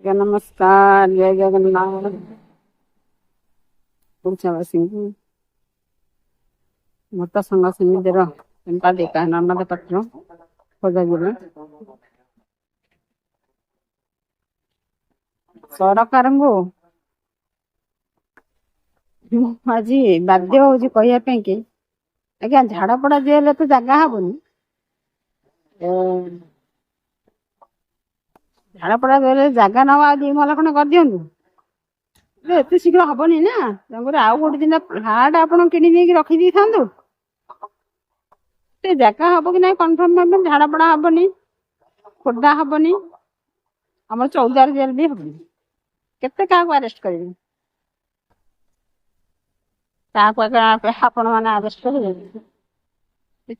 ଆଜ୍ଞା ନମସ୍କାର, ଜୟ ଜଗନ୍ନାଥ। ଓଡ଼ିଶାବାସୀ ମତ ସଂଘ ସମିତିର ସମ୍ପାଦିକା ନର୍ମଦା ପାତ୍ର ଖୋର୍ଦ୍ଧା ଜିଲ୍ଲା। ସରକାରଙ୍କୁ ମୁଁ ଆଜି ବାଧ୍ୟ ହଉଛି କହିବା ପାଇଁ କି ଆଜ୍ଞା ଝାଡ଼ପଡ଼ା ଜେଲରେ ତ ଜାଗା ହବନି। ଝାଡ଼ପଡ଼ା ଜେଲରେ ଜାଗା ନବା ଆଉ 2 ମହଲା ଖଣ୍ଡେ କରିଦିଅନ୍ତୁ। ଏତେ ଶୀଘ୍ର ହବନି ନା, ତେଣୁକରି ଆଉ ଗୋଟେ ଦିନ ଫ୍ଲାଟ୍ ଆପଣ କିଣି ଦେଇକି ରଖିଦେଇଥାନ୍ତୁ। ସେ ଜାଗା ହବ କି ନାହିଁ କନଫର୍ମ ହେବନି। ଝାଡ଼ପଡ଼ା ହବନି, ଖୋର୍ଦ୍ଧା ହବନି, ଆମର ଚୌଦ୍ୱାର ଜେଲ ବି ହବନି। କେତେ କାହାକୁ ଆରେଷ୍ଟ କରିବେ? କାହାକୁ ଆପଣ ମାନେ ଆରେଷ୍ଟ କରିବେ?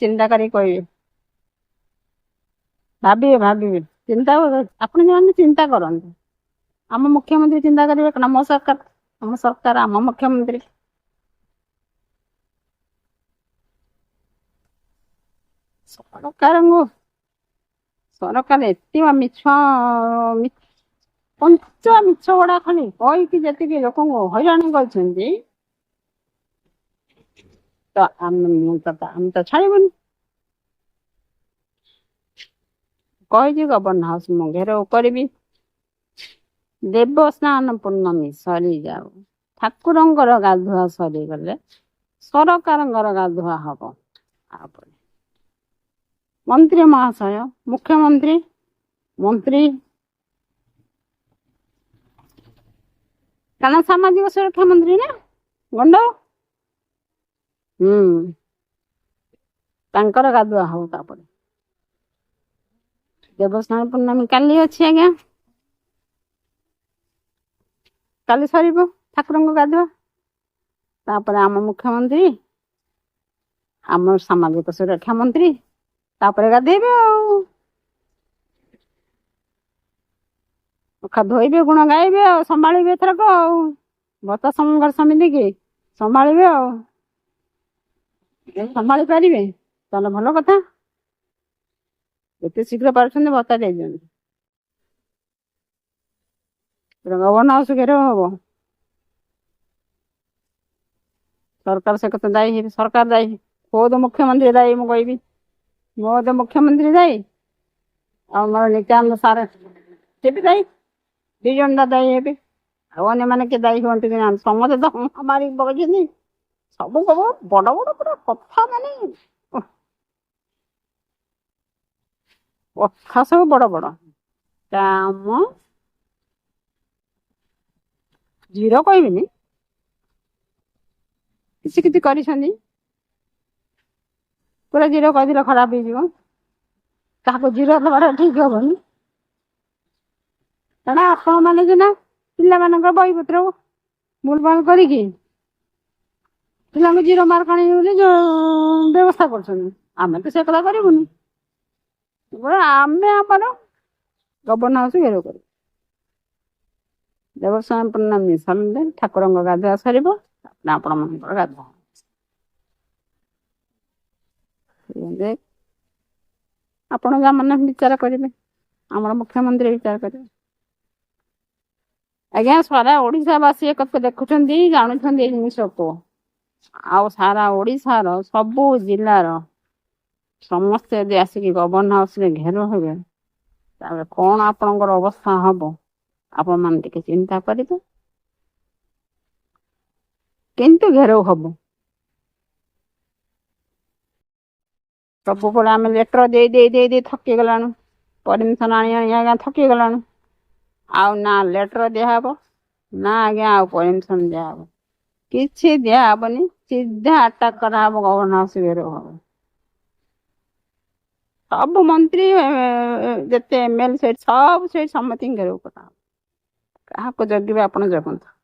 ଚିନ୍ତା କରିକି କହିବେ, ଭାବିବେ ଚିନ୍ତା। ଆପଣ ଯେଉଁମାନେ ଚିନ୍ତା କରନ୍ତୁ, ଆମ ମୁଖ୍ୟମନ୍ତ୍ରୀ ଚିନ୍ତା କରିବେ, ଆମ ସରକାର ଆମ ମୁଖ୍ୟମନ୍ତ୍ରୀ। ସରକାର ଏତେ ପଞ୍ଚ ମିଛ ଗୁଡା ଖାଲି କହିକି ଯେତିକି ଲୋକଙ୍କୁ ହଇରାଣ କରିଛନ୍ତି ତ ଆମେ ତ ଛାଡ଼ିବୁନି। କହିଛି ଗଭର୍ଣ୍ଣର ହାଉସ ମୁଁ ଘେରାଉ କରିବି। ଦେବସ୍ନାନ ପୂର୍ଣ୍ଣମୀ ସରିଯାଉ, ଠାକୁରଙ୍କର ଗାଧୁଆ ସରିଗଲେ ସରକାରଙ୍କର ଗାଧୁଆ ହବ। ତାପରେ ମନ୍ତ୍ରୀ ମହାଶୟ, ମୁଖ୍ୟମନ୍ତ୍ରୀ, ମନ୍ତ୍ରୀ, କାରଣ ସାମାଜିକ ସୁରକ୍ଷା ମନ୍ତ୍ରୀ ନା ଗଣ୍ଡ ତାଙ୍କର ଗାଧୁଆ ହବ। ତାପରେ ଦେବସ୍ନାନ ପୂର୍ଣ୍ଣମୀ କାଲି ଅଛି ଆଜ୍ଞା, କାଲି ସରିବ ଠାକୁରଙ୍କ ଗାଧୁଆ। ତାପରେ ଆମ ମୁଖ୍ୟମନ୍ତ୍ରୀ, ଆମ ସାମାଜିକ ସୁରକ୍ଷା ମନ୍ତ୍ରୀ ତାପରେ ଗାଧେଇବେ ଆଉ ଧୋଇବେ, ଗୁଣ ଗାଇବେ ଆଉ ସମ୍ଭାଳିବେ ଏଥରକ ଆଉ ଭକ୍ତ ସଂଘ ସମିତି କି ସମ୍ଭାଳିବେ ଆଉ ସମ୍ଭାଳି ପାରିବେ ତାହେଲେ ଭଲ କଥା। ଯେତେ ଶୀଘ୍ର ପାରୁଛନ୍ତି ଭତ୍ତା ଦେଇଦିଅନ୍ତୁ। ଗଭର୍ଣ୍ଣର ହାଉସ ଘେରାଉ ହବ, ସରକାର ସେ କଥା ଦାୟୀ ହେବେ। ସରକାର ଦାୟୀ, ଖୋଦ ମୁଖ୍ୟମନ୍ତ୍ରୀ ଦାୟୀ। ମୁଁ କହିବି ମୋଦ ମୁଖ୍ୟମନ୍ତ୍ରୀ ଦାୟୀ, ଆଉ ମୋର ନିତ୍ୟାନନ୍ଦ ସାର୍ ସେ ବି ଦାୟୀ। 2 ଜଣ ଦାୟୀ ହେବେ, ଆଉ ଅନ୍ୟମାନେ କିଏ ଦାୟୀ ହୁଅନ୍ତି କି ନା? ସମସ୍ତେ ତ ମାରି ପକେଇଛନ୍ତି। ସବୁ ବଡ ବଡ ପୁରା କଥା, ମାନେ କଥା ସବୁ ବଡ ବଡ କାମ। ଜିରୋ କହିବିନି, କିଛି କରିଛନ୍ତି। ପୁରା ଜିରୋ କହିଦେଲେ ଖରାପ ହେଇଯିବ। କାହାକୁ ଜିରୋ ଦେବାଟା ଠିକ ହବନି, କାରଣ ଆପଣ ମାନେ ସିନା ପିଲାମାନଙ୍କ ବହିପତ୍ର ଭୁଲ ଭାଲ କରିକି ପିଲାଙ୍କୁ ଜିରୋ ମାର୍କ ଆଣିବେ ବୋଲି ବ୍ୟବସ୍ଥା କରୁଛନ୍ତି। ଆମେ ତ ସେ କଥା କରିବୁନି। ଆମେ ଆମର ଗଭର୍ଣ୍ଣର ହାଉସ ଘେରାଉ କରିବୁ। ଦେବସ୍ନାନ ପୂର୍ଣ୍ଣମୀ ସରିଲେ ଠାକୁରଙ୍କ ଗାଧୁଆ ସରିବ, ଆପଣ ମାନଙ୍କର ଗାଧୁଆ। ଆପଣ ମାନେ ବିଚାର କରିବେ, ଆମର ମୁଖ୍ୟମନ୍ତ୍ରୀ ବିଚାର କରିବେ। ଆଜ୍ଞା ସାରା ଓଡ଼ିଶାବାସୀ ଏକ ଦେଖୁଛନ୍ତି, ଜାଣୁଛନ୍ତି ଏଇ ଜିନିଷକୁ। ଆଉ ସାରା ଓଡ଼ିଶାର ସବୁ ଜିଲ୍ଲାର ସମସ୍ତେ ଯଦି ଆସିକି ଗଭର୍ଣ୍ଣର ହାଉସରେ ଘେରାଉ ହେବେ, ତାହେଲେ କଣ ଆପଣଙ୍କର ଅବସ୍ଥା ହବ ଆପଣ ମାନେ ଟିକେ ଚିନ୍ତା କରିବେ। କିନ୍ତୁ ଘେରାଉ ହବ। ସବୁବେଳେ ଆମେ ଲେଟର ଦେଇ ଥକିଗଲାଣି, ପରମିଶନ ଆଣି ଆଜ୍ଞା ଥକିଗଲାଣି। ଆଉ ନା ଲେଟର ଦିଆହବ, ନା ଆଜ୍ଞା ଆଉ ପରମିଶନ ଦିଆହବ, କିଛି ଦିଆହବନି। ସିଧା ଆଟାକ କରାହବ, ଗଭର୍ଣ୍ଣର ହାଉସ ଘେରାଉ ହବ। ସବୁ ମନ୍ତ୍ରୀ ଯେତେ MLA ସବୁ ସମସ୍ତଙ୍କୁ ଘେରାଉ କରାହବ। କାହାକୁ ଜଗିବେ ଆପଣ ଜଗନ୍ତୁ।